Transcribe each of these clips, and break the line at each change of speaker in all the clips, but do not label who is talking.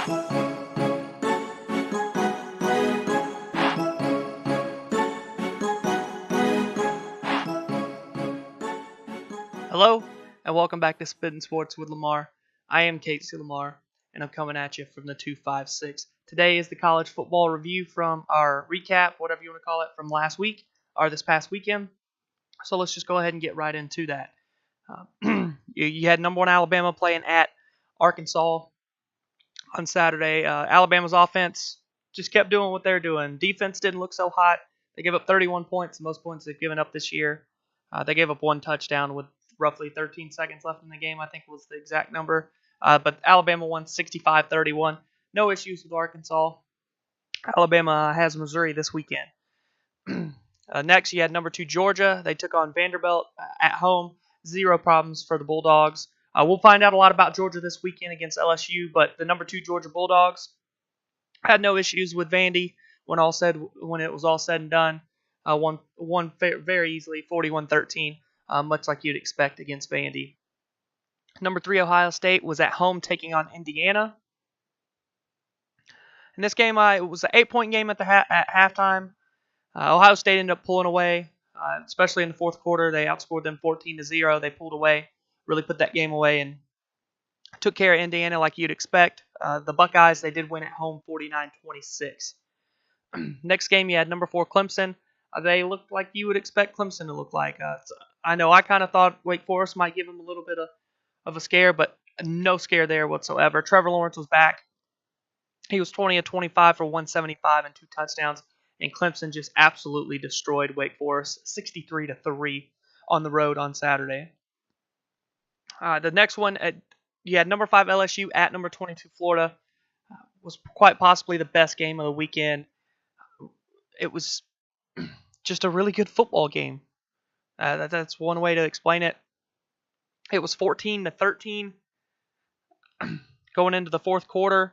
Hello, and welcome back to Spittin Sports with Lamar. I am Casey Lamar, and I'm coming at you from the 256. Today is the college football review from our recap, whatever you want to call it, from last week, or this past weekend. So let's just go ahead and get right into that. You had number one Alabama playing at Arkansas on Saturday. Alabama's offense just kept doing what they're doing. Defense didn't look so hot. They gave up 31 points, the most points they've given up this year. They gave up one touchdown with roughly 13 seconds left in the game, I think was the exact number. But Alabama won 65-31. No issues with Arkansas. Alabama has Missouri this weekend. Next, you had number 2 Georgia. They took on Vanderbilt at home. Zero problems for the Bulldogs. We'll find out a lot about Georgia this weekend against LSU, but the number 2 Georgia Bulldogs had no issues with Vandy when it was all said and done. Won very easily, 41-13, much like you'd expect against Vandy. Number 3 Ohio State was at home taking on Indiana. In this game, it was an 8-point game at halftime. Ohio State ended up pulling away, especially in the fourth quarter. They outscored them 14-0. They pulled away, really put that game away, and took care of Indiana like you'd expect. The Buckeyes, they did win at home 49-26. Next game, you had number 4 Clemson. They looked like you would expect Clemson to look like. I know I kind of thought Wake Forest might give them a little bit of a scare, but no scare there whatsoever. Trevor Lawrence was back. He was 20-25 for 175 and 2 touchdowns, and Clemson just absolutely destroyed Wake Forest 63-3 on the road on Saturday. The next one, you had number 5 LSU at number 22 Florida. Was quite possibly the best game of the weekend. It was just a really good football game. That's one way to explain it. It was 14-13 going into the fourth quarter.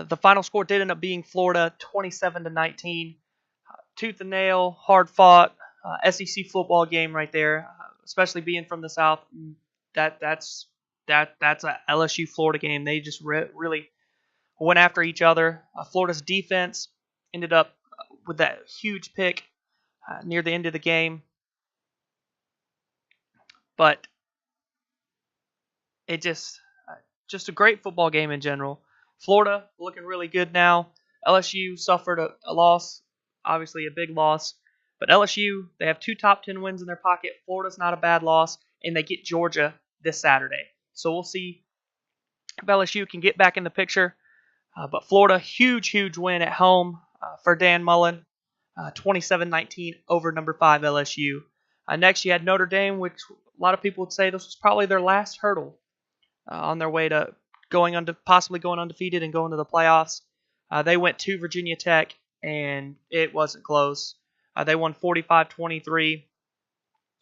The final score did end up being Florida 27-19. Tooth and nail, hard fought SEC football game right there. Especially being from the South, that's a LSU Florida game. They just really went after each other. Florida's defense ended up with that huge pick near the end of the game. But it just a great football game in general. Florida looking really good now. LSU suffered a loss, obviously a big loss. But LSU, they have 2 top 10 wins in their pocket. Florida's not a bad loss, and they get Georgia this Saturday. So we'll see if LSU can get back in the picture. But Florida, huge win at home for Dan Mullen, 27-19 over number 5 LSU. Next, you had Notre Dame, which a lot of people would say this was probably their last hurdle on their way to possibly going undefeated and going to the playoffs. They went to Virginia Tech, and it wasn't close. They won 45-23.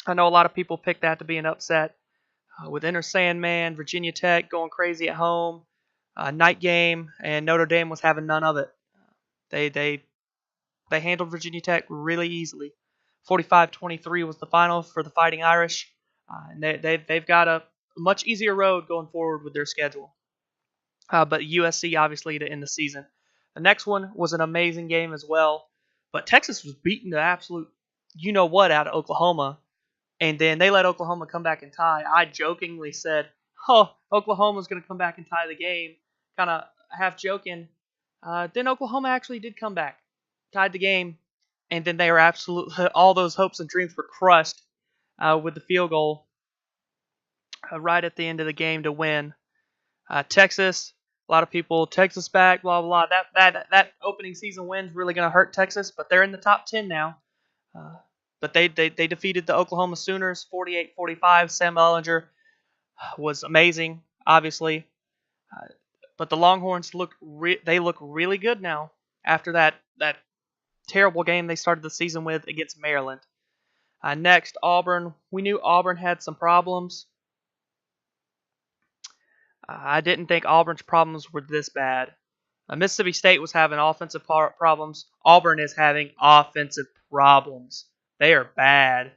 I know a lot of people picked that to be an upset. With Enter Sandman, Virginia Tech going crazy at home, night game, and Notre Dame was having none of it. They handled Virginia Tech really easily. 45-23 was the final for the Fighting Irish. And they've got a much easier road going forward with their schedule. But USC, obviously, to end the season. The next one was an amazing game as well. But Texas was beating the absolute you-know-what out of Oklahoma. And then they let Oklahoma come back and tie. I jokingly said, Oklahoma's going to come back and tie the game. Kind of half joking. Then Oklahoma actually did come back. Tied the game. And then they were all those hopes and dreams were crushed with the field goal right at the end of the game to win. Texas, a lot of people, Texas back, blah, blah, blah. That opening season win's really going to hurt Texas, but they're in the top 10 now. But they defeated the Oklahoma Sooners 48-45. Sam Ehlinger was amazing, obviously. But the Longhorns look really good now after that terrible game they started the season with against Maryland. Next, Auburn. We knew Auburn had some problems. I didn't think Auburn's problems were this bad. Mississippi State was having offensive problems. Auburn is having offensive problems. They are bad.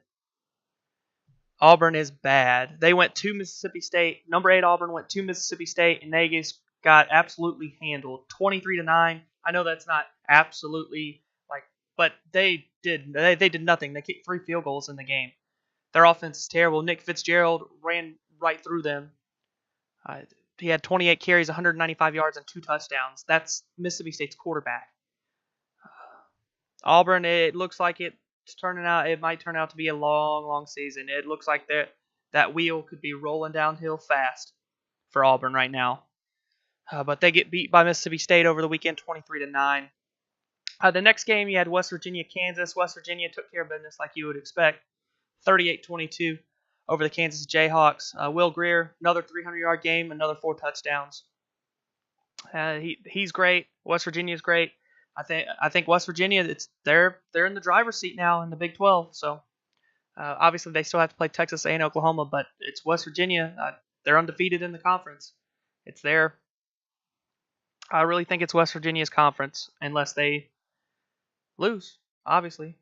Auburn is bad. They went to Mississippi State. Number 8 Auburn went to Mississippi State, and they got absolutely handled, 23-9. I know that's not absolutely like, but they did nothing. They kicked 3 field goals in the game. Their offense is terrible. Nick Fitzgerald ran right through them. Uh, he had 28 carries, 195 yards, and 2 touchdowns. That's Mississippi State's quarterback. Auburn, it looks like it's turning out. It might turn out to be a long, long season. It looks like that wheel could be rolling downhill fast for Auburn right now. But they get beat by Mississippi State over the weekend, 23-9. The next game, you had West Virginia, Kansas. West Virginia took care of business like you would expect, 38-22 over the Kansas Jayhawks. Will Grier, another 300-yard game, another 4 touchdowns. He's great. West Virginia's great. I think West Virginia, they're in the driver's seat now in the Big 12. So obviously they still have to play Texas and Oklahoma, but it's West Virginia. They're undefeated in the conference. It's there. I really think it's West Virginia's conference unless they lose, obviously.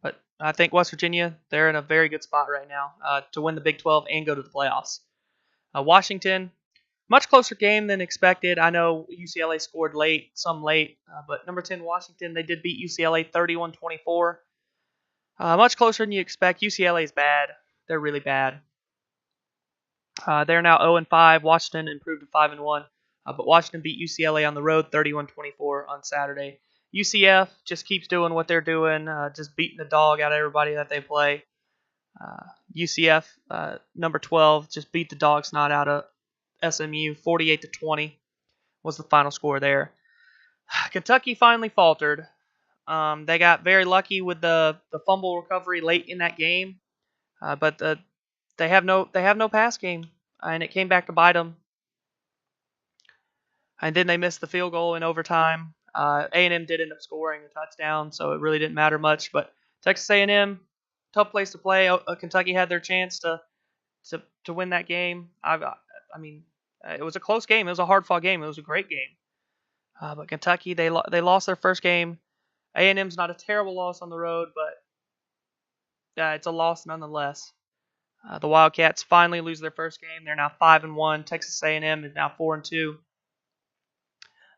But I think West Virginia, they're in a very good spot right now to win the Big 12 and go to the playoffs. Washington, much closer game than expected. I know UCLA scored late, but number 10 Washington, they did beat UCLA 31-24. Much closer than you expect. UCLA is bad. They're really bad. They're now 0-5. Washington improved to 5-1. But Washington beat UCLA on the road 31-24 on Saturday. UCF just keeps doing what they're doing, just beating the dog out of everybody that they play. UCF, number 12, just beat the dog snot out of SMU, 48-20 was the final score there. Kentucky finally faltered. They got very lucky with the fumble recovery late in that game, but they have no pass game, and it came back to bite them. And then they missed the field goal in overtime. A&M did end up scoring a touchdown, so it really didn't matter much. But Texas A&M, tough place to play. Kentucky had their chance to win that game. It was a close game. It was a hard-fought game. It was a great game. But Kentucky, they lost their first game. A&M's not a terrible loss on the road, but it's a loss nonetheless. The Wildcats finally lose their first game. They're now 5-1. Texas A&M is now 4-2.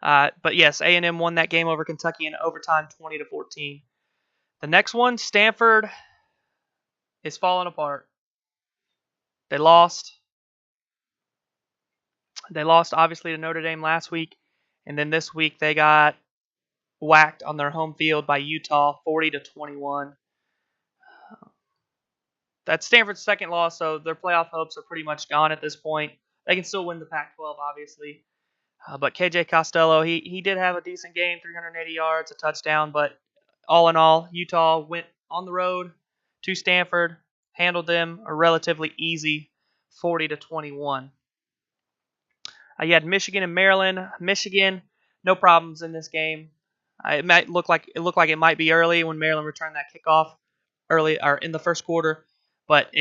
But yes, A&M won that game over Kentucky in overtime, 20-14. The next one, Stanford, is falling apart. They lost. They lost obviously to Notre Dame last week, and then this week they got whacked on their home field by Utah, 40-21. That's Stanford's second loss, so their playoff hopes are pretty much gone at this point. They can still win the Pac-12, obviously. But KJ Costello, he did have a decent game, 380 yards, a touchdown. But all in all, Utah went on the road to Stanford, handled them a relatively easy 40-21. You had Michigan and Maryland. Michigan, no problems in this game. It looked like it might be early when Maryland returned that kickoff early or in the first quarter, but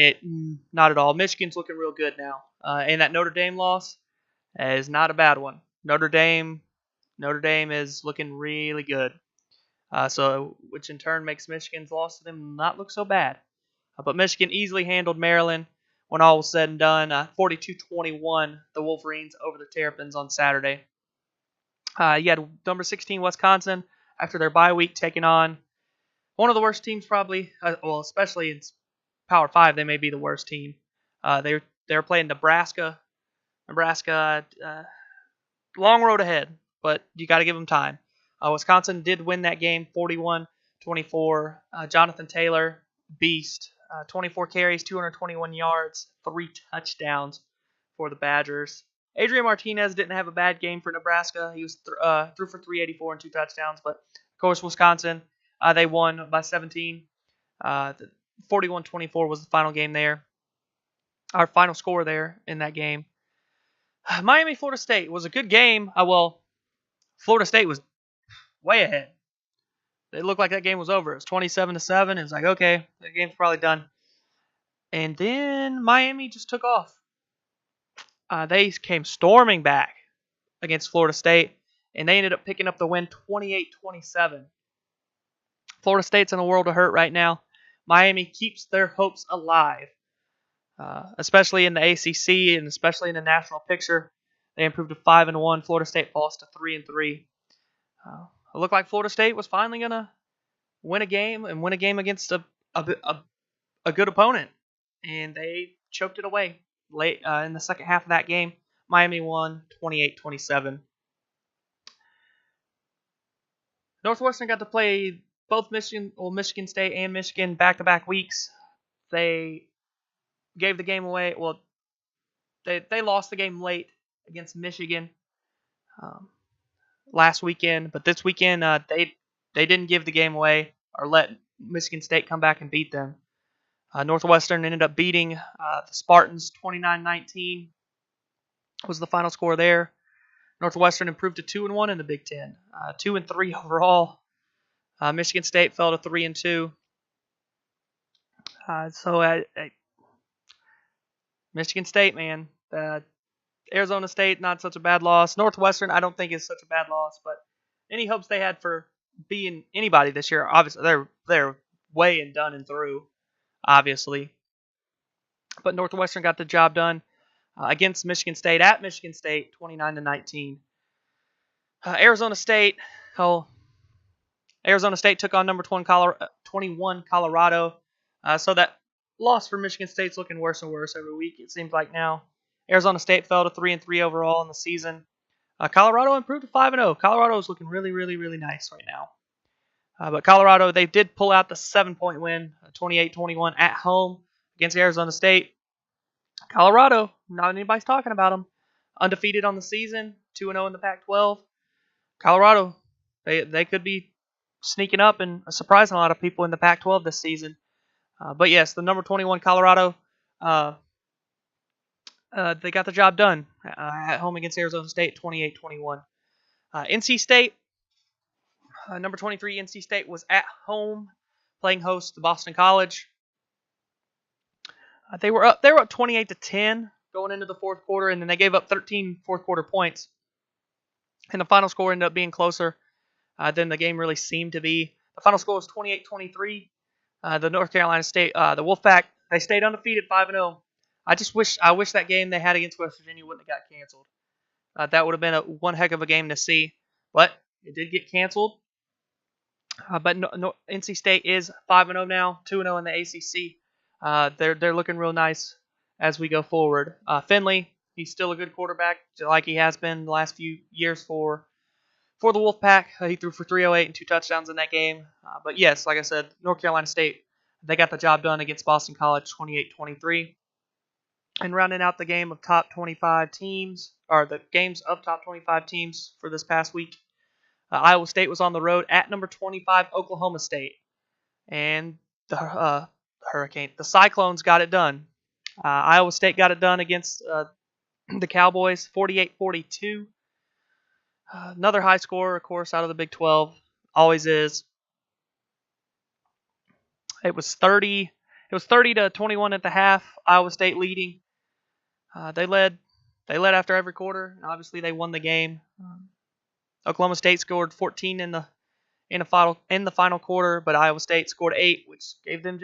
not at all. Michigan's looking real good now, and that Notre Dame loss is not a bad one. Notre Dame is looking really good. Which in turn makes Michigan's loss to them not look so bad. But Michigan easily handled Maryland when all was said and done. 42-21, the Wolverines over the Terrapins on Saturday. You had number 16 Wisconsin after their bye week taking on one of the worst teams probably. Especially in Power 5, they may be the worst team. They were playing Nebraska. Long road ahead, but you got to give them time. Wisconsin did win that game 41-24. Jonathan Taylor, beast. 24 carries, 221 yards, 3 touchdowns for the Badgers. Adrian Martinez didn't have a bad game for Nebraska. He was threw for 384 and 2 touchdowns, but of course Wisconsin, they won by 17. 41-24 was the final game there. Our final score there in that game. Miami, Florida State was a good game. Florida State was way ahead. It looked like that game was over. It was 27-7. It was like, okay, the game's probably done. And then Miami just took off. They came storming back against Florida State, and they ended up picking up the win 28-27. Florida State's in a world of hurt right now. Miami keeps their hopes alive. Especially in the ACC and especially in the national picture. They improved to 5-1. Florida State falls to 3-3. It looked like Florida State was finally gonna win a game against a good opponent, and they choked it away late in the second half of that game. Miami won 28-27. Northwestern got to play both Michigan State and Michigan back-to-back weeks. They gave the game away. Well, they lost the game late against Michigan last weekend, but this weekend they didn't give the game away or let Michigan State come back and beat them. Northwestern ended up beating the Spartans 29-19 was the final score there. Northwestern improved to 2-1 in the Big Ten, 2-3 overall. Michigan State fell to 3-2. Michigan State, man. Arizona State, not such a bad loss. Northwestern, I don't think is such a bad loss, but any hopes they had for being anybody this year, obviously they're way and done and through, obviously. But Northwestern got the job done against Michigan State at Michigan State, 29-19. Arizona State took on number 21 Colorado. So that loss for Michigan State's looking worse and worse every week, it seems like now. Arizona State fell to 3-3 overall in the season. Colorado improved to 5-0. Colorado is looking really, really, really nice right now. But Colorado, they did pull out the 7-point win, 28-21 at home against Arizona State. Colorado, not anybody's talking about them. Undefeated on the season, 2-0 in the Pac-12. Colorado, they could be sneaking up and surprising a lot of people in the Pac-12 this season. But yes, the number 21 Colorado, they got the job done at home against Arizona State, 28-21. NC State, number 23 NC State was at home playing host to Boston College. They were up 28-10 going into the fourth quarter, and then they gave up 13 fourth quarter points. And the final score ended up being closer than the game really seemed to be. The final score was 28-23. The North Carolina State, the Wolfpack, they stayed undefeated 5-0. I wish that game they had against West Virginia wouldn't have got canceled. That would have been one heck of a game to see, but it did get canceled. But NC State is 5-0 now, 2-0 in the ACC. They're looking real nice as we go forward. Finley, he's still a good quarterback, like he has been the last few years for the Wolfpack. He threw for 308 and 2 touchdowns in that game. But yes, like I said, North Carolina State, they got the job done against Boston College, 28-23. And rounding out the game of top 25 teams, or the games of top 25 teams for this past week, Iowa State was on the road at number 25 Oklahoma State, and the Cyclones got it done. Iowa State got it done against the Cowboys, 48-42. Another high score, of course, out of the Big 12, always is. It was 30-21 at the half. Iowa State leading. They led after every quarter, and obviously they won the game. Oklahoma State scored 14 in the final quarter, but Iowa State scored 8, which gave them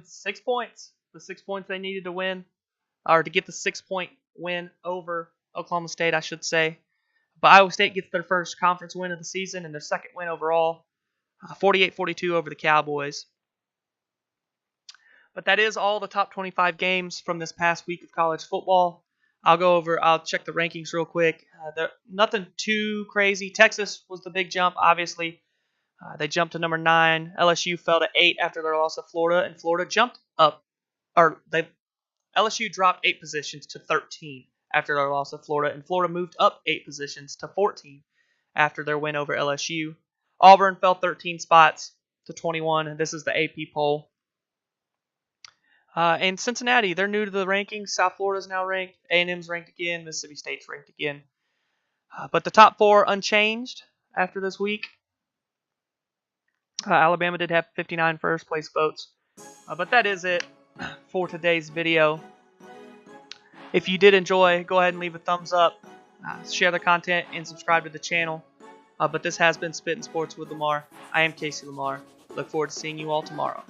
6 points. The 6 points they needed to win, or to get the 6-point win over Oklahoma State, I should say. But Iowa State gets their first conference win of the season and their second win overall, 48-42 over the Cowboys. But that is all the top 25 games from this past week of college football. I'll check the rankings real quick. Nothing too crazy. Texas was the big jump, obviously. They jumped to number 9. LSU fell to 8 after their loss to Florida, and Florida jumped up. LSU dropped 8 positions to 13 after their loss to Florida, and Florida moved up 8 positions to 14 after their win over LSU. Auburn fell 13 spots to 21, and this is the AP poll. And Cincinnati, they're new to the rankings. South Florida's now ranked. A&M's ranked again. Mississippi State's ranked again. But the top 4 unchanged after this week. Alabama did have 59 first place votes. But that is it for today's video. If you did enjoy, go ahead and leave a thumbs up, share the content, and subscribe to the channel. But this has been Spittin' Sports with Lamar. I am Casey Lamar. Look forward to seeing you all tomorrow.